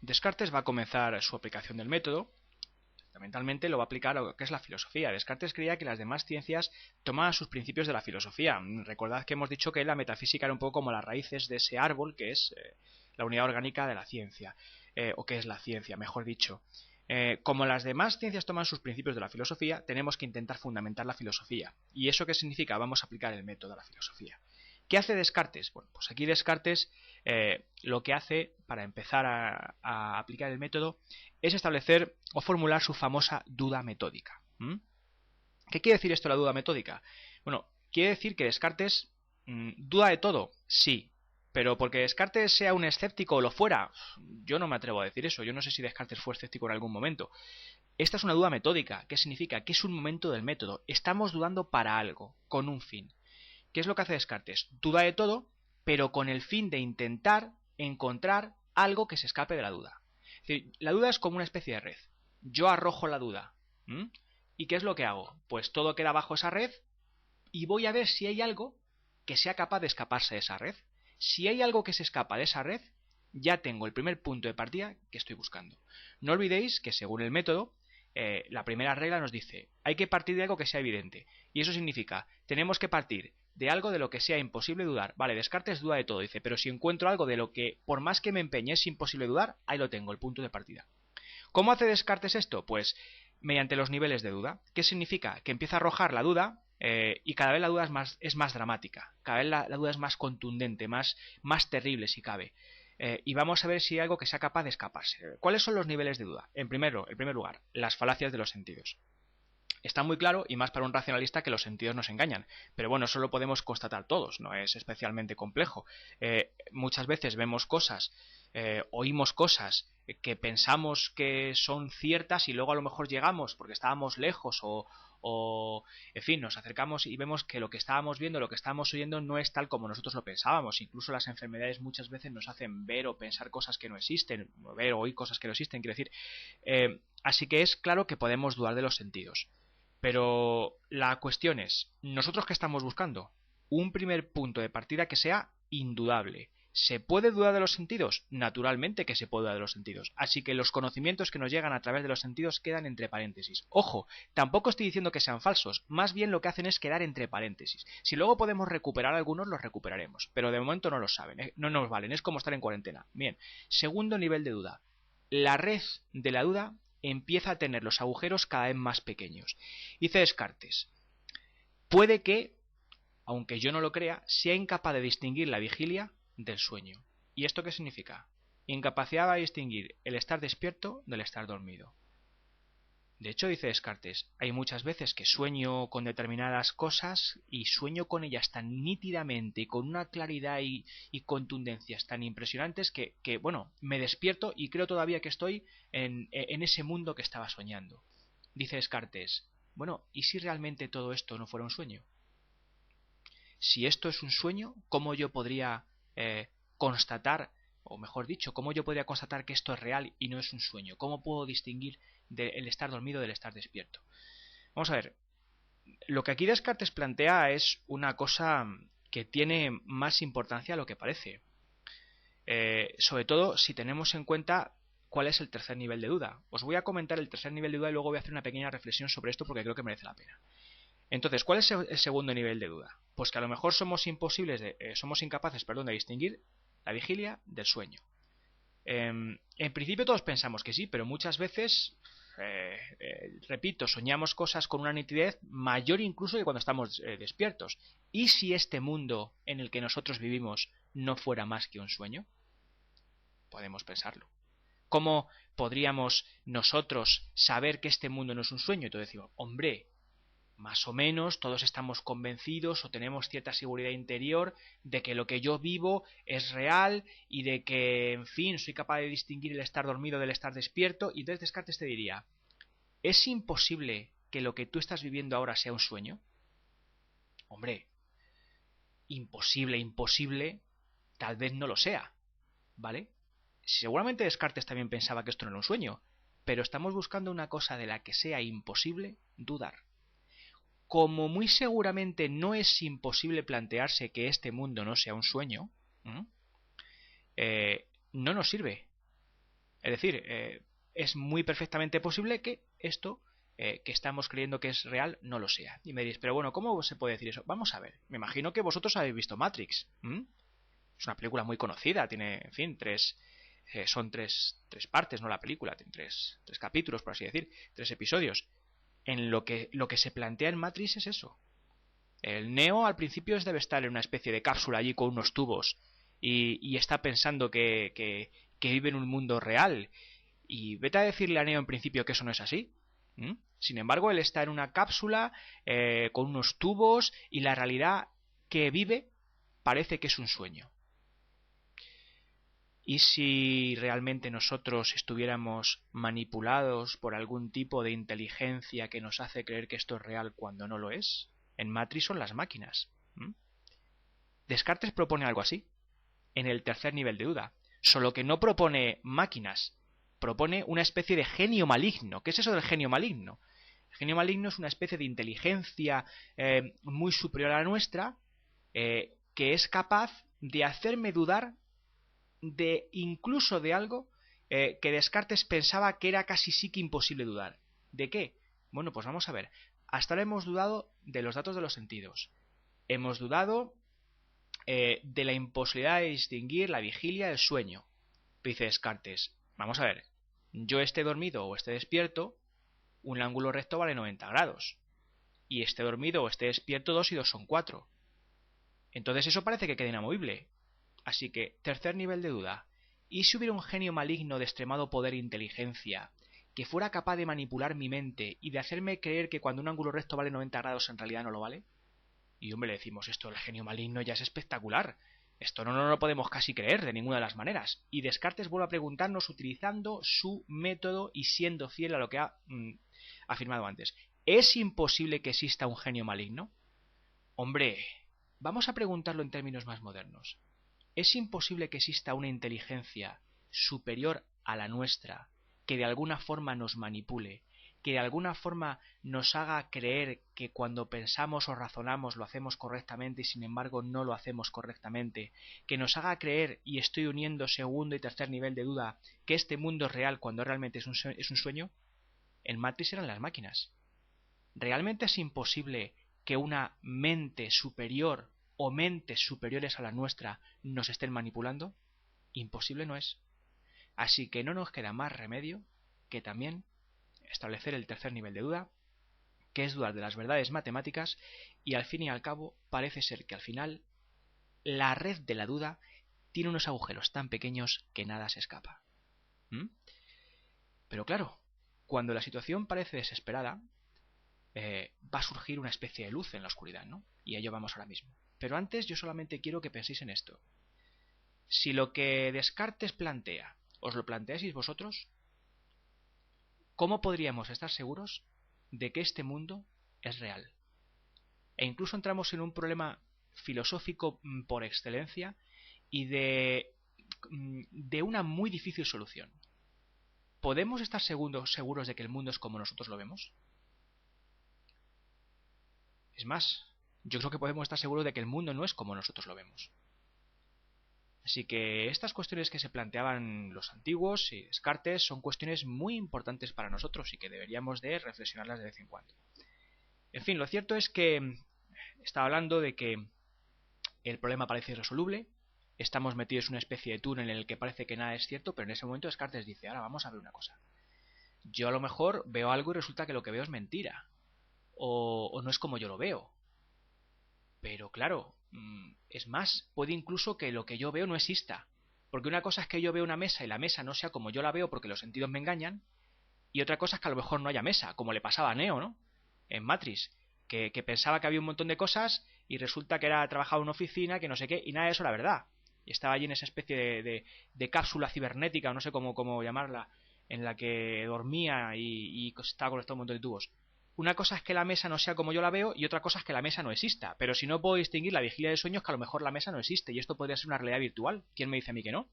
Descartes va a comenzar su aplicación del método. Fundamentalmente lo va a aplicar a lo que es la filosofía. Descartes creía que las demás ciencias tomaban sus principios de la filosofía. Recordad que hemos dicho que la metafísica era un poco como las raíces de ese árbol que es la unidad orgánica de la ciencia, o que es la ciencia, mejor dicho. Como las demás ciencias toman sus principios de la filosofía, tenemos que intentar fundamentar la filosofía. ¿Y eso qué significa? Vamos a aplicar el método a la filosofía. ¿Qué hace Descartes? Bueno, pues aquí Descartes lo que hace para empezar a aplicar el método es establecer o formular su famosa duda metódica. ¿Qué quiere decir esto, la duda metódica? Bueno, quiere decir que Descartes duda de todo, sí, pero porque Descartes sea un escéptico o lo fuera, yo no me atrevo a decir eso. Yo no sé si Descartes fue escéptico en algún momento. Esta es una duda metódica. ¿Qué significa? Que es un momento del método. Estamos dudando para algo, con un fin. ¿Qué es lo que hace Descartes? Duda de todo, pero con el fin de intentar encontrar algo que se escape de la duda. Es decir, la duda es como una especie de red. Yo arrojo la duda. ¿Y qué es lo que hago? Pues todo queda bajo esa red y voy a ver si hay algo que sea capaz de escaparse de esa red. Si hay algo que se escapa de esa red, ya tengo el primer punto de partida que estoy buscando. No olvidéis que según el método, la primera regla nos dice, hay que partir de algo que sea evidente. Y eso significa, tenemos que partir de algo de lo que sea imposible dudar. Vale, Descartes duda de todo, dice, pero si encuentro algo de lo que por más que me empeñe es imposible dudar, ahí lo tengo, el punto de partida. ¿Cómo hace Descartes esto? Pues mediante los niveles de duda. ¿Qué significa? Que empieza a arrojar la duda y cada vez la duda es más dramática, cada vez la duda es más contundente, más terrible si cabe. Y vamos a ver si hay algo que sea capaz de escaparse. ¿Cuáles son los niveles de duda? En primer lugar, las falacias de los sentidos. Está muy claro, y más para un racionalista, que los sentidos nos engañan. Pero bueno, eso lo podemos constatar todos, no es especialmente complejo. Muchas veces vemos cosas, oímos cosas que pensamos que son ciertas y luego a lo mejor llegamos porque estábamos lejos en fin, nos acercamos y vemos que lo que estábamos viendo, lo que estábamos oyendo no es tal como nosotros lo pensábamos. Incluso las enfermedades muchas veces nos hacen ver o pensar cosas que no existen, ver o oír cosas que no existen, quiero decir. Así que es claro que podemos dudar de los sentidos. Pero la cuestión es, ¿nosotros qué estamos buscando? Un primer punto de partida que sea indudable. ¿Se puede dudar de los sentidos? Naturalmente que se puede dudar de los sentidos. Así que los conocimientos que nos llegan a través de los sentidos quedan entre paréntesis. Ojo, tampoco estoy diciendo que sean falsos, más bien lo que hacen es quedar entre paréntesis. Si luego podemos recuperar algunos, los recuperaremos, pero de momento no los saben, no nos valen, es como estar en cuarentena. Bien, segundo nivel de duda. La red de la duda empieza a tener los agujeros cada vez más pequeños. Dice Descartes, puede que, aunque yo no lo crea, sea incapaz de distinguir la vigilia del sueño. ¿Y esto qué significa? Incapacidad de distinguir el estar despierto del estar dormido. De hecho, dice Descartes, hay muchas veces que sueño con determinadas cosas y sueño con ellas tan nítidamente y con una claridad y contundencias tan impresionantes que, bueno, me despierto y creo todavía que estoy en ese mundo que estaba soñando. Dice Descartes, bueno, ¿y si realmente todo esto no fuera un sueño? Si esto es un sueño, ¿cómo yo podría constatar, o mejor dicho, cómo yo podría constatar que esto es real y no es un sueño? ¿Cómo puedo distinguir el estar dormido del estar despierto? Vamos a ver, lo que aquí Descartes plantea es una cosa que tiene más importancia de lo que parece. Sobre todo si tenemos en cuenta cuál es el tercer nivel de duda. Os voy a comentar el tercer nivel de duda y luego voy a hacer una pequeña reflexión sobre esto porque creo que merece la pena. Entonces, ¿cuál es el segundo nivel de duda? Pues que a lo mejor somos incapaces de distinguir la vigilia del sueño. En principio todos pensamos que sí, pero muchas veces, repito, soñamos cosas con una nitidez mayor incluso que cuando estamos despiertos. ¿Y si este mundo en el que nosotros vivimos no fuera más que un sueño? Podemos pensarlo. ¿Cómo podríamos nosotros saber que este mundo no es un sueño? Entonces decimos, hombre, más o menos todos estamos convencidos o tenemos cierta seguridad interior de que lo que yo vivo es real y de que, en fin, soy capaz de distinguir el estar dormido del estar despierto. Y entonces Descartes te diría, ¿es imposible que lo que tú estás viviendo ahora sea un sueño? Hombre, imposible, tal vez no lo sea, ¿vale? Seguramente Descartes también pensaba que esto no era un sueño, pero estamos buscando una cosa de la que sea imposible dudar. Como muy seguramente no es imposible plantearse que este mundo no sea un sueño, no nos sirve. Es decir, es muy perfectamente posible que esto que estamos creyendo que es real no lo sea. Y me diréis, pero bueno, ¿cómo se puede decir eso? Vamos a ver, me imagino que vosotros habéis visto Matrix. Es una película muy conocida, tiene, en fin, son tres partes, no la película, tiene tres capítulos, por así decir, 3 episodios. En lo que se plantea en Matrix es eso. El Neo al principio debe estar en una especie de cápsula allí con unos tubos y está pensando que vive en un mundo real. Y vete a decirle a Neo en principio que eso no es así. Sin embargo, él está en una cápsula con unos tubos y la realidad que vive parece que es un sueño. ¿Y si realmente nosotros estuviéramos manipulados por algún tipo de inteligencia que nos hace creer que esto es real cuando no lo es? En Matrix son las máquinas. Descartes propone algo así, en el tercer nivel de duda. Solo que no propone máquinas, propone una especie de genio maligno. ¿Qué es eso del genio maligno? El genio maligno es una especie de inteligencia muy superior a la nuestra, que es capaz de hacerme dudar de incluso de algo que Descartes pensaba que era casi sí que imposible dudar. ¿De qué? Bueno, pues vamos a ver. Hasta ahora hemos dudado de los datos de los sentidos. Hemos dudado de la imposibilidad de distinguir la vigilia del sueño. Dice Descartes, vamos a ver, yo esté dormido o esté despierto, un ángulo recto vale 90 grados. Y esté dormido o esté despierto, 2 y 2 son 4. Entonces eso parece que queda inamovible. Así que, tercer nivel de duda. ¿Y si hubiera un genio maligno de extremado poder e inteligencia que fuera capaz de manipular mi mente y de hacerme creer que cuando un ángulo recto vale 90 grados en realidad no lo vale? Y hombre, le decimos, esto del genio maligno ya es espectacular. Esto no lo podemos casi creer de ninguna de las maneras. Y Descartes vuelve a preguntarnos utilizando su método y siendo fiel a lo que ha afirmado antes. ¿Es imposible que exista un genio maligno? Hombre, vamos a preguntarlo en términos más modernos. ¿Es imposible que exista una inteligencia superior a la nuestra que de alguna forma nos manipule, que de alguna forma nos haga creer que cuando pensamos o razonamos lo hacemos correctamente y sin embargo no lo hacemos correctamente, que nos haga creer, y estoy uniendo segundo y tercer nivel de duda, que este mundo es real cuando realmente es un sueño? En Matrix eran las máquinas. ¿Realmente es imposible que una mente superior o mentes superiores a la nuestra nos estén manipulando? Imposible no es. Así que no nos queda más remedio que también establecer el tercer nivel de duda, que es dudar de las verdades matemáticas, y al fin y al cabo parece ser que al final la red de la duda tiene unos agujeros tan pequeños que nada se escapa. Pero claro, cuando la situación parece desesperada, va a surgir una especie de luz en la oscuridad, ¿no? Y a ello vamos ahora mismo. Pero antes yo solamente quiero que penséis en esto. Si lo que Descartes plantea os lo planteáis vosotros, ¿cómo podríamos estar seguros de que este mundo es real? E incluso entramos en un problema filosófico por excelencia y de una muy difícil solución. ¿Podemos estar seguros de que el mundo es como nosotros lo vemos? Es más, yo creo que podemos estar seguros de que el mundo no es como nosotros lo vemos. Así que estas cuestiones que se planteaban los antiguos y Descartes son cuestiones muy importantes para nosotros y que deberíamos de reflexionarlas de vez en cuando. En fin, lo cierto es que estaba hablando de que el problema parece irresoluble, estamos metidos en una especie de túnel en el que parece que nada es cierto, pero en ese momento Descartes dice, ahora vamos a ver una cosa. Yo a lo mejor veo algo y resulta que lo que veo es mentira, o no es como yo lo veo. Pero claro, es más, puede incluso que lo que yo veo no exista. Porque una cosa es que yo veo una mesa y la mesa no sea como yo la veo porque los sentidos me engañan, y otra cosa es que a lo mejor no haya mesa, como le pasaba a Neo, ¿no? En Matrix, que pensaba que había un montón de cosas y resulta que era trabajaba en una oficina, que no sé qué, y nada de eso era verdad. Y estaba allí en esa especie de cápsula cibernética, o no sé cómo llamarla, en la que dormía y estaba conectado a un montón de tubos. Una cosa es que la mesa no sea como yo la veo y otra cosa es que la mesa no exista. Pero si no puedo distinguir la vigilia de sueños, que a lo mejor la mesa no existe y esto podría ser una realidad virtual. ¿Quién me dice a mí que no?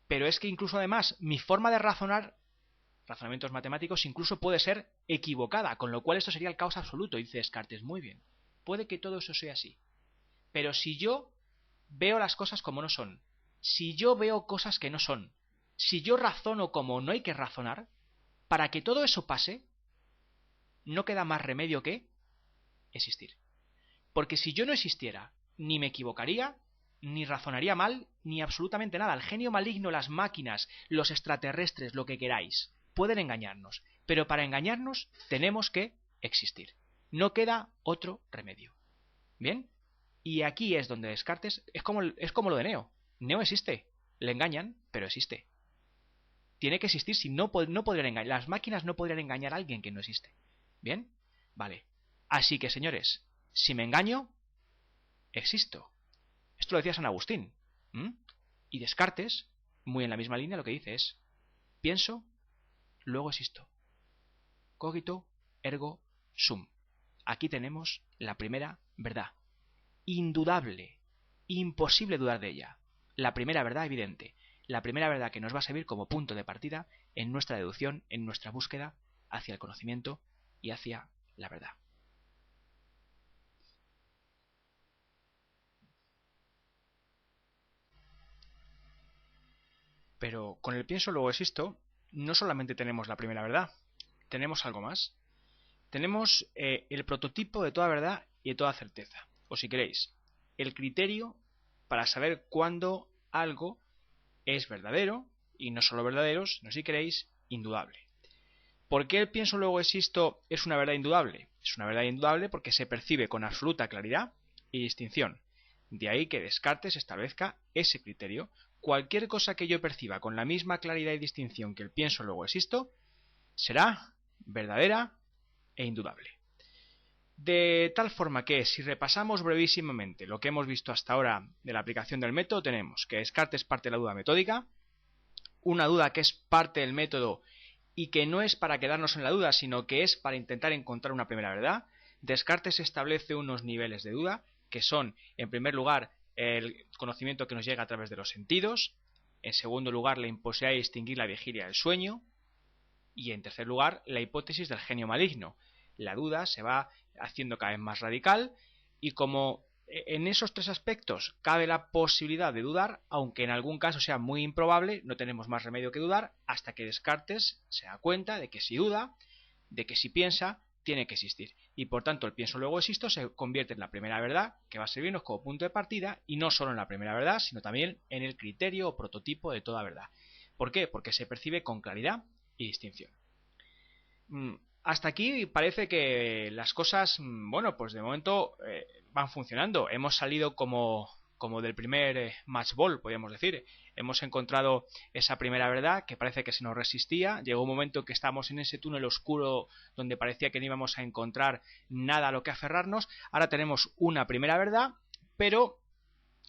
Pero es que incluso además mi forma de razonamientos matemáticos, incluso puede ser equivocada, con lo cual esto sería el caos absoluto. Y dice Descartes, muy bien, puede que todo eso sea así. Pero si yo veo las cosas como no son, si yo veo cosas que no son, Si yo razono como no hay que razonar, para que todo eso pase, no queda más remedio que existir. Porque si yo no existiera, ni me equivocaría, ni razonaría mal, ni absolutamente nada. El genio maligno, las máquinas, los extraterrestres, lo que queráis, pueden engañarnos. Pero para engañarnos tenemos que existir. No queda otro remedio. ¿Bien? Y aquí es donde Descartes es como lo de Neo. Neo existe. Le engañan, pero existe. Tiene que existir, si no, no podrían engañar. Las máquinas no podrían engañar a alguien que no existe. ¿Bien? Vale. Así que, señores, si me engaño, existo. Esto lo decía San Agustín. ¿Mm? Y Descartes, muy en la misma línea, lo que dice es: pienso, luego existo. Cogito, ergo sum. Aquí tenemos la primera verdad. Indudable. Imposible dudar de ella. La primera verdad evidente. La primera verdad que nos va a servir como punto de partida en nuestra deducción, en nuestra búsqueda hacia el conocimiento y hacia la verdad. Pero con el pienso luego existo, no solamente tenemos la primera verdad, tenemos algo más. Tenemos el prototipo de toda verdad y de toda certeza. O si queréis, el criterio para saber cuándo algo es verdadero, y no solo verdadero, sino si queréis, indudable. ¿Por qué el pienso luego existo es una verdad indudable? Es una verdad indudable porque se percibe con absoluta claridad y distinción. De ahí que Descartes establezca ese criterio. Cualquier cosa que yo perciba con la misma claridad y distinción que el pienso luego existo, será verdadera e indudable. De tal forma que, si repasamos brevísimamente lo que hemos visto hasta ahora de la aplicación del método, tenemos que Descartes parte de la duda metódica, una duda que es parte del método y que no es para quedarnos en la duda, sino que es para intentar encontrar una primera verdad. Descartes establece unos niveles de duda, que son, en primer lugar, el conocimiento que nos llega a través de los sentidos, en segundo lugar, la imposibilidad de distinguir la vigilia del sueño, y en tercer lugar, la hipótesis del genio maligno. La duda se va haciendo cada vez más radical y como en esos tres aspectos cabe la posibilidad de dudar, aunque en algún caso sea muy improbable, no tenemos más remedio que dudar hasta que Descartes se da cuenta de que si duda, de que si piensa, tiene que existir. Y por tanto el pienso luego existo se convierte en la primera verdad que va a servirnos como punto de partida y no solo en la primera verdad, sino también en el criterio o prototipo de toda verdad. ¿Por qué? Porque se percibe con claridad y distinción. Hasta aquí parece que las cosas, bueno, pues de momento van funcionando. Hemos salido como del primer match ball, podríamos decir. Hemos encontrado esa primera verdad que parece que se nos resistía. Llegó un momento que estábamos en ese túnel oscuro donde parecía que no íbamos a encontrar nada a lo que aferrarnos. Ahora tenemos una primera verdad, pero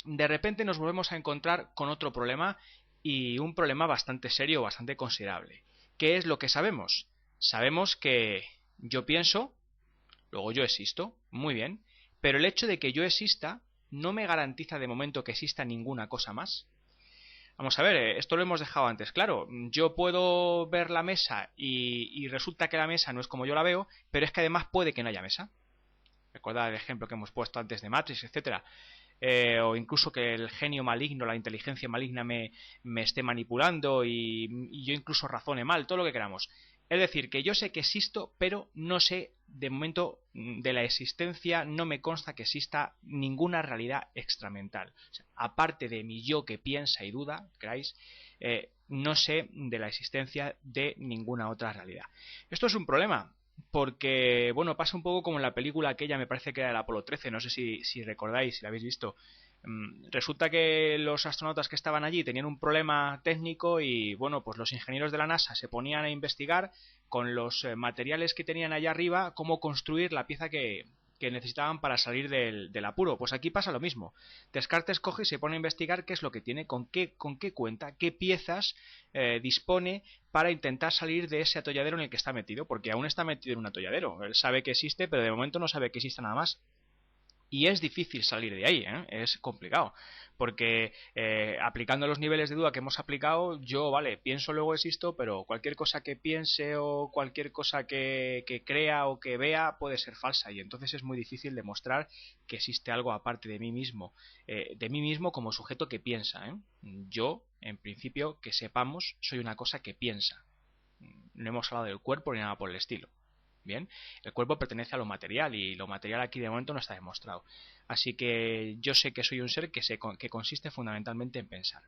de repente nos volvemos a encontrar con otro problema y un problema bastante serio, bastante considerable. ¿Qué es lo que sabemos? Sabemos que yo pienso, luego yo existo, muy bien, pero el hecho de que yo exista no me garantiza de momento que exista ninguna cosa más. Vamos a ver, esto lo hemos dejado antes claro. Yo puedo ver la mesa y resulta que la mesa no es como yo la veo, pero es que además puede que no haya mesa. Recordad el ejemplo que hemos puesto antes de Matrix, etcétera. O incluso que el genio maligno, la inteligencia maligna me esté manipulando y yo incluso razone mal, todo lo que queramos. Es decir, que yo sé que existo, pero no sé, de momento, de la existencia, no me consta que exista ninguna realidad extramental. O sea, aparte de mi yo que piensa y duda, ¿queráis? No sé de la existencia de ninguna otra realidad. Esto es un problema, porque, bueno, pasa un poco como en la película aquella, me parece que era el Apolo 13, no sé si recordáis, si la habéis visto. Resulta que los astronautas que estaban allí tenían un problema técnico y, bueno, pues los ingenieros de la NASA se ponían a investigar con los materiales que tenían allá arriba cómo construir la pieza que necesitaban para salir del apuro. Pues aquí pasa lo mismo. Descartes coge y se pone a investigar qué es lo que tiene, con qué cuenta, qué piezas dispone para intentar salir de ese atolladero en el que está metido, porque aún está metido en un atolladero. Él sabe que existe, pero de momento no sabe que exista nada más. Y es difícil salir de ahí, es complicado, porque aplicando los niveles de duda que hemos aplicado, yo, vale, pienso luego existo, pero cualquier cosa que piense o cualquier cosa que crea o que vea puede ser falsa, y entonces es muy difícil demostrar que existe algo aparte de mí mismo como sujeto que piensa. Yo En principio, que sepamos, soy una cosa que piensa. No hemos hablado del cuerpo ni nada por el estilo. Bien, el cuerpo pertenece a lo material y lo material aquí de momento no está demostrado. Así que yo sé que soy un ser que consiste fundamentalmente en pensar.